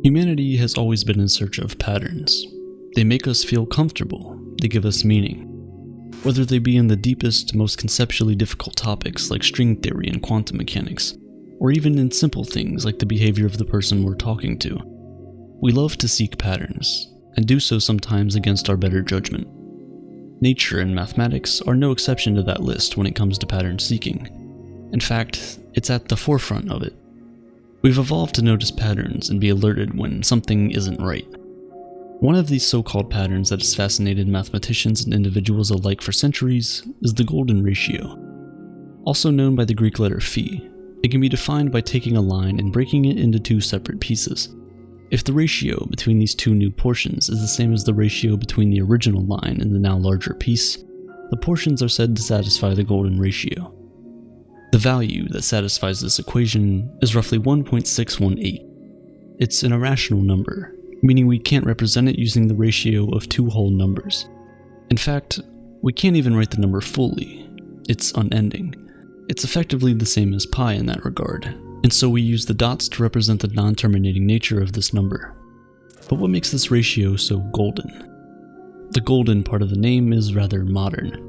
Humanity has always been in search of patterns. They make us feel comfortable, they give us meaning. Whether they be in the deepest, most conceptually difficult topics like string theory and quantum mechanics, or even in simple things like the behavior of the person we're talking to. We love to seek patterns, and do so sometimes against our better judgment. Nature and mathematics are no exception to that list when it comes to pattern seeking. In fact, it's at the forefront of it. We've evolved to notice patterns and be alerted when something isn't right. One of these so-called patterns that has fascinated mathematicians and individuals alike for centuries is the golden ratio. Also known by the Greek letter phi, it can be defined by taking a line and breaking it into two separate pieces. If the ratio between these two new portions is the same as the ratio between the original line and the now larger piece, the portions are said to satisfy the golden ratio. The value that satisfies this equation is roughly 1.618. It's an irrational number, meaning we can't represent it using the ratio of two whole numbers. In fact, we can't even write the number fully. It's unending. It's effectively the same as pi in that regard, and so we use the dots to represent the non-terminating nature of this number. But what makes this ratio so golden? The golden part of the name is rather modern.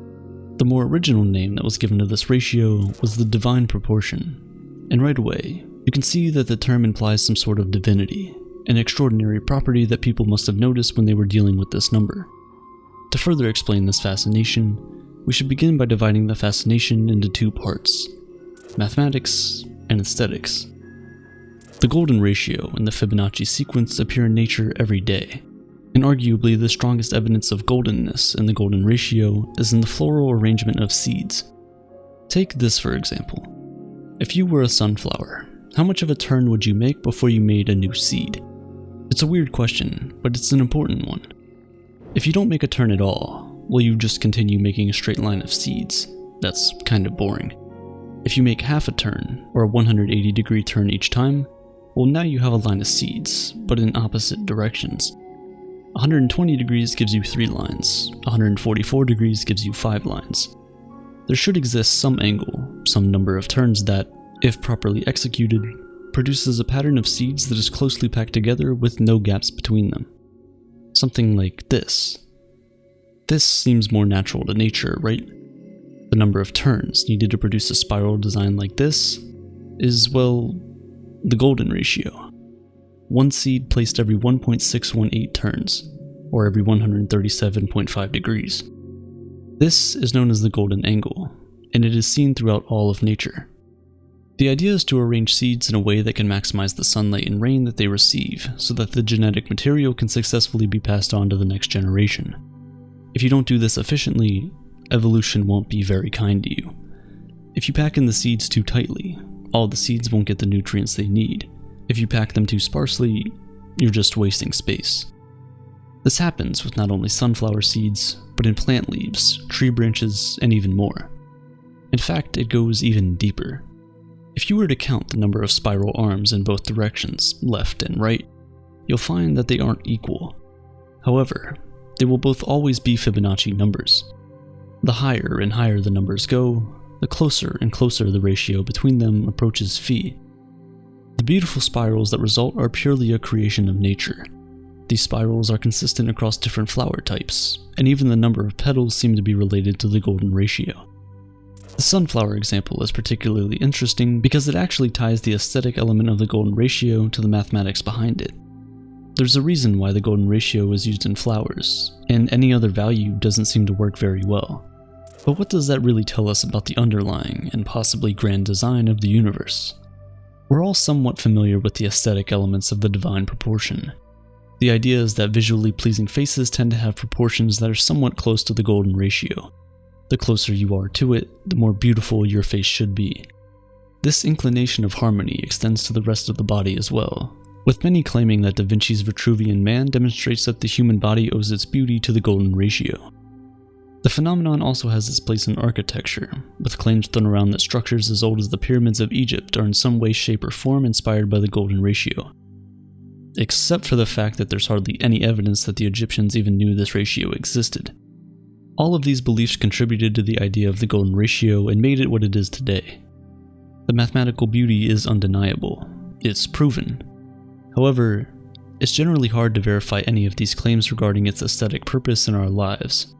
The more original name that was given to this ratio was the divine proportion, and right away, you can see that the term implies some sort of divinity, an extraordinary property that people must have noticed when they were dealing with this number. To further explain this fascination, we should begin by dividing the fascination into two parts: mathematics and aesthetics. The golden ratio and the Fibonacci sequence appear in nature every day, and arguably the strongest evidence of goldenness in the golden ratio is in the floral arrangement of seeds. Take this for example. If you were a sunflower, how much of a turn would you make before you made a new seed? It's a weird question, but it's an important one. If you don't make a turn at all, will you just continue making a straight line of seeds? That's kind of boring. If you make half a turn, or a 180-degree turn each time, well, now you have a line of seeds, but in opposite directions. 120 degrees gives you 3 lines, 144 degrees gives you 5 lines. There should exist some angle, some number of turns that, if properly executed, produces a pattern of seeds that is closely packed together with no gaps between them. Something like this. This seems more natural to nature, right? The number of turns needed to produce a spiral design like this is, well, the golden ratio. One seed placed every 1.618 turns, or every 137.5 degrees. This is known as the golden angle, and it is seen throughout all of nature. The idea is to arrange seeds in a way that can maximize the sunlight and rain that they receive, so that the genetic material can successfully be passed on to the next generation. If you don't do this efficiently, evolution won't be very kind to you. If you pack in the seeds too tightly, all the seeds won't get the nutrients they need. If you pack them too sparsely, you're just wasting space. This happens with not only sunflower seeds, but in plant leaves, tree branches, and even more. In fact, it goes even deeper. If you were to count the number of spiral arms in both directions, left and right, you'll find that they aren't equal. However, they will both always be Fibonacci numbers. The higher and higher the numbers go, the closer and closer the ratio between them approaches phi. The beautiful spirals that result are purely a creation of nature. These spirals are consistent across different flower types, and even the number of petals seem to be related to the golden ratio. The sunflower example is particularly interesting because it actually ties the aesthetic element of the golden ratio to the mathematics behind it. There's a reason why the golden ratio is used in flowers, and any other value doesn't seem to work very well. But what does that really tell us about the underlying and possibly grand design of the universe? We're all somewhat familiar with the aesthetic elements of the divine proportion. The idea is that visually pleasing faces tend to have proportions that are somewhat close to the golden ratio. The closer you are to it, the more beautiful your face should be. This inclination of harmony extends to the rest of the body as well, with many claiming that Da Vinci's Vitruvian Man demonstrates that the human body owes its beauty to the golden ratio. The phenomenon also has its place in architecture, with claims thrown around that structures as old as the pyramids of Egypt are in some way, shape, or form inspired by the golden ratio. Except for the fact that there's hardly any evidence that the Egyptians even knew this ratio existed. All of these beliefs contributed to the idea of the golden ratio and made it what it is today. The mathematical beauty is undeniable. It's proven. However, it's generally hard to verify any of these claims regarding its aesthetic purpose in our lives.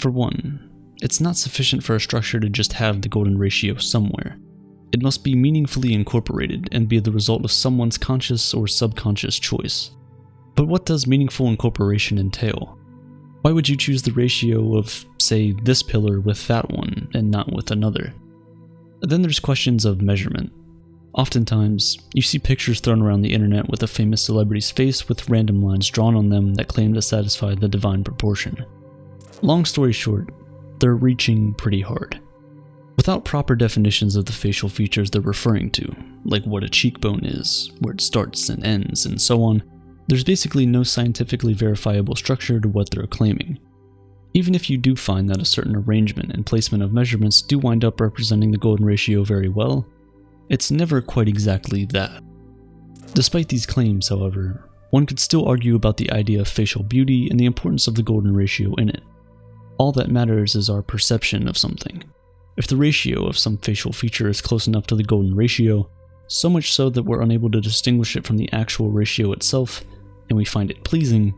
For one, it's not sufficient for a structure to just have the golden ratio somewhere. It must be meaningfully incorporated and be the result of someone's conscious or subconscious choice. But what does meaningful incorporation entail? Why would you choose the ratio of, say, this pillar with that one and not with another? Then there's questions of measurement. Oftentimes, you see pictures thrown around the internet with a famous celebrity's face with random lines drawn on them that claim to satisfy the divine proportion. Long story short, they're reaching pretty hard. Without proper definitions of the facial features they're referring to, like what a cheekbone is, where it starts and ends, and so on, there's basically no scientifically verifiable structure to what they're claiming. Even if you do find that a certain arrangement and placement of measurements do wind up representing the golden ratio very well, it's never quite exactly that. Despite these claims, however, one could still argue about the idea of facial beauty and the importance of the golden ratio in it. All that matters is our perception of something. If the ratio of some facial feature is close enough to the golden ratio, so much so that we're unable to distinguish it from the actual ratio itself, and we find it pleasing,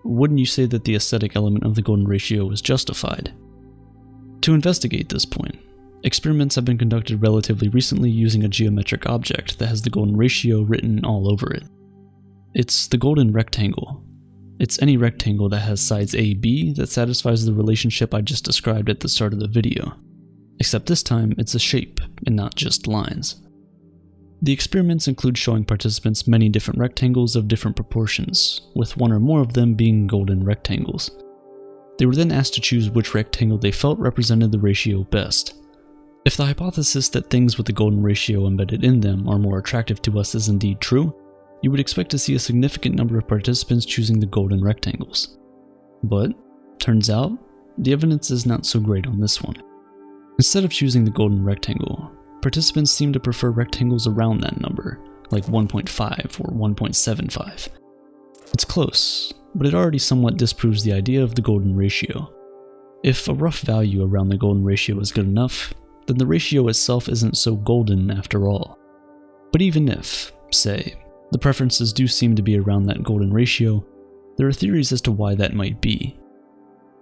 wouldn't you say that the aesthetic element of the golden ratio is justified? To investigate this point, experiments have been conducted relatively recently using a geometric object that has the golden ratio written all over it. It's the golden rectangle. It's any rectangle that has sides AB that satisfies the relationship I just described at the start of the video. Except this time, it's a shape and not just lines. The experiments include showing participants many different rectangles of different proportions, with one or more of them being golden rectangles. They were then asked to choose which rectangle they felt represented the ratio best. If the hypothesis that things with the golden ratio embedded in them are more attractive to us is indeed true, you would expect to see a significant number of participants choosing the golden rectangles. But, turns out, the evidence is not so great on this one. Instead of choosing the golden rectangle, participants seem to prefer rectangles around that number, like 1.5 or 1.75. It's close, but it already somewhat disproves the idea of the golden ratio. If a rough value around the golden ratio is good enough, then the ratio itself isn't so golden after all. But even if, say, the preferences do seem to be around that golden ratio, there are theories as to why that might be.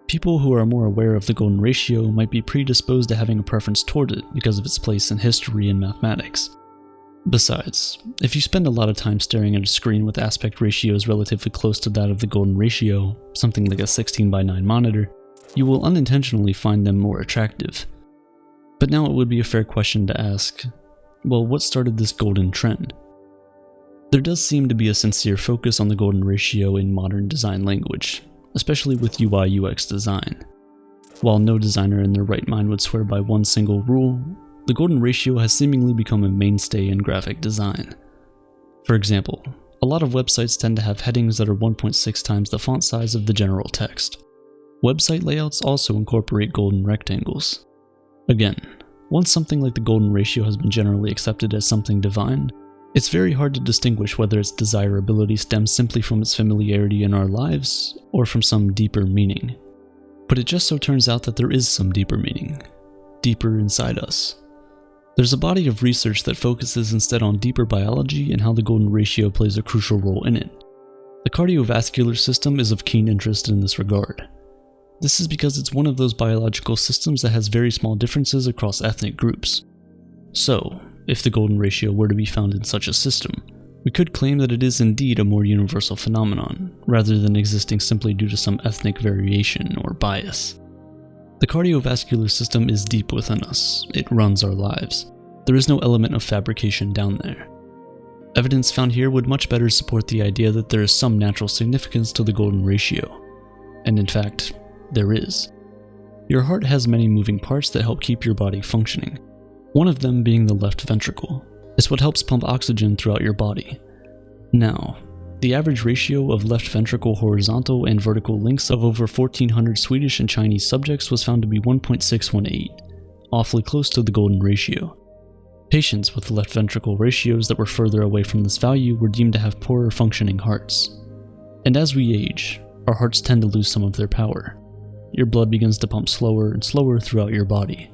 People who are more aware of the golden ratio might be predisposed to having a preference toward it because of its place in history and mathematics. Besides, if you spend a lot of time staring at a screen with aspect ratios relatively close to that of the golden ratio, something like a 16:9 monitor, you will unintentionally find them more attractive. But now it would be a fair question to ask, well, what started this golden trend? There does seem to be a sincere focus on the golden ratio in modern design language, especially with UI/UX design. While no designer in their right mind would swear by one single rule, the golden ratio has seemingly become a mainstay in graphic design. For example, a lot of websites tend to have headings that are 1.6 times the font size of the general text. Website layouts also incorporate golden rectangles. Again, once something like the golden ratio has been generally accepted as something divine, it's very hard to distinguish whether its desirability stems simply from its familiarity in our lives or from some deeper meaning. But it just so turns out that there is some deeper meaning, deeper inside us. There's a body of research that focuses instead on deeper biology and how the golden ratio plays a crucial role in it. The cardiovascular system is of keen interest in this regard. This is because it's one of those biological systems that has very small differences across ethnic groups. So, if the golden ratio were to be found in such a system, we could claim that it is indeed a more universal phenomenon, rather than existing simply due to some ethnic variation or bias. The cardiovascular system is deep within us. It runs our lives. There is no element of fabrication down there. Evidence found here would much better support the idea that there is some natural significance to the golden ratio. And in fact, there is. Your heart has many moving parts that help keep your body functioning. One of them being the left ventricle. It's what helps pump oxygen throughout your body. Now, the average ratio of left ventricle horizontal and vertical lengths of over 1,400 Swedish and Chinese subjects was found to be 1.618, awfully close to the golden ratio. Patients with left ventricle ratios that were further away from this value were deemed to have poorer functioning hearts. And as we age, our hearts tend to lose some of their power. Your blood begins to pump slower and slower throughout your body.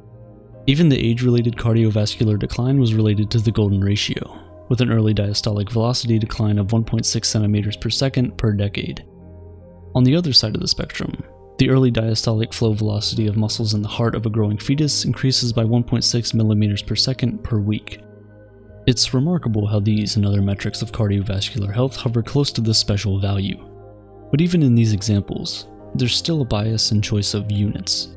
Even the age-related cardiovascular decline was related to the golden ratio. with an early diastolic velocity decline of 1.6 centimeters per second per decade. On the other side of the spectrum, the early diastolic flow velocity of muscles in the heart of a growing fetus increases by 1.6 millimeters per second per week. It's remarkable how these and other metrics of cardiovascular health hover close to this special value. But even in these examples, there's still a bias in choice of units.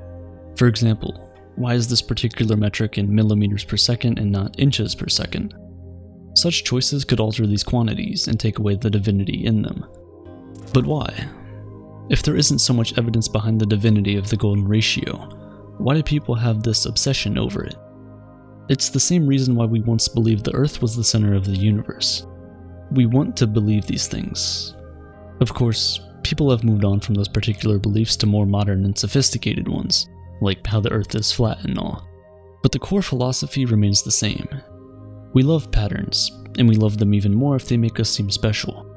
For example, why is this particular metric in millimeters per second and not inches per second? Such choices could alter these quantities and take away the divinity in them. But why? If there isn't so much evidence behind the divinity of the golden ratio, why do people have this obsession over it? It's the same reason why we once believed the Earth was the center of the universe. We want to believe these things. Of course, people have moved on from those particular beliefs to more modern and sophisticated ones, like how the Earth is flat and all. But the core philosophy remains the same. We love patterns, and we love them even more if they make us seem special.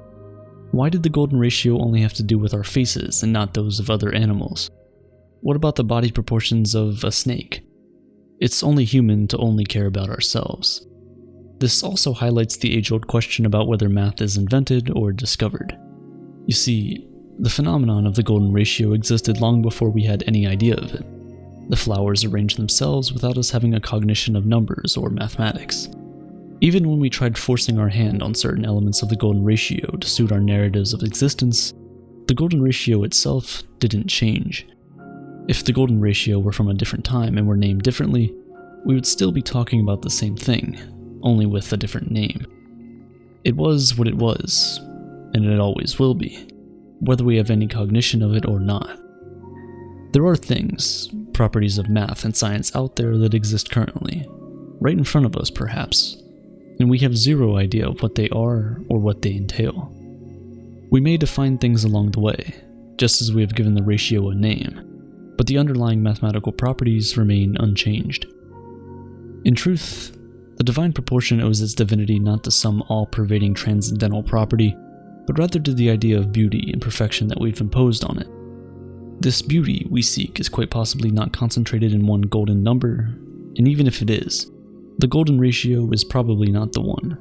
Why did the golden ratio only have to do with our faces and not those of other animals? What about the body proportions of a snake? It's only human to only care about ourselves. This also highlights the age-old question about whether math is invented or discovered. You see, the phenomenon of the golden ratio existed long before we had any idea of it. The flowers arranged themselves without us having a cognition of numbers or mathematics. Even when we tried forcing our hand on certain elements of the golden ratio to suit our narratives of existence, the golden ratio itself didn't change. If the golden ratio were from a different time and were named differently, we would still be talking about the same thing, only with a different name. It was what it was, and it always will be, whether we have any cognition of it or not. There are things, properties of math and science out there that exist currently, right in front of us perhaps, and we have zero idea of what they are or what they entail. We may define things along the way, just as we have given the ratio a name, but the underlying mathematical properties remain unchanged. In truth, the divine proportion owes its divinity not to some all-pervading transcendental property, but rather to the idea of beauty and perfection that we've imposed on it. This beauty we seek is quite possibly not concentrated in one golden number, and even if it is, the golden ratio is probably not the one.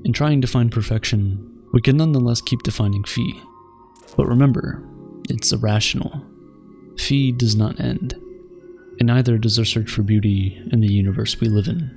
In trying to find perfection, we can nonetheless keep defining phi. But remember, it's irrational. Phi does not end, and neither does our search for beauty in the universe we live in.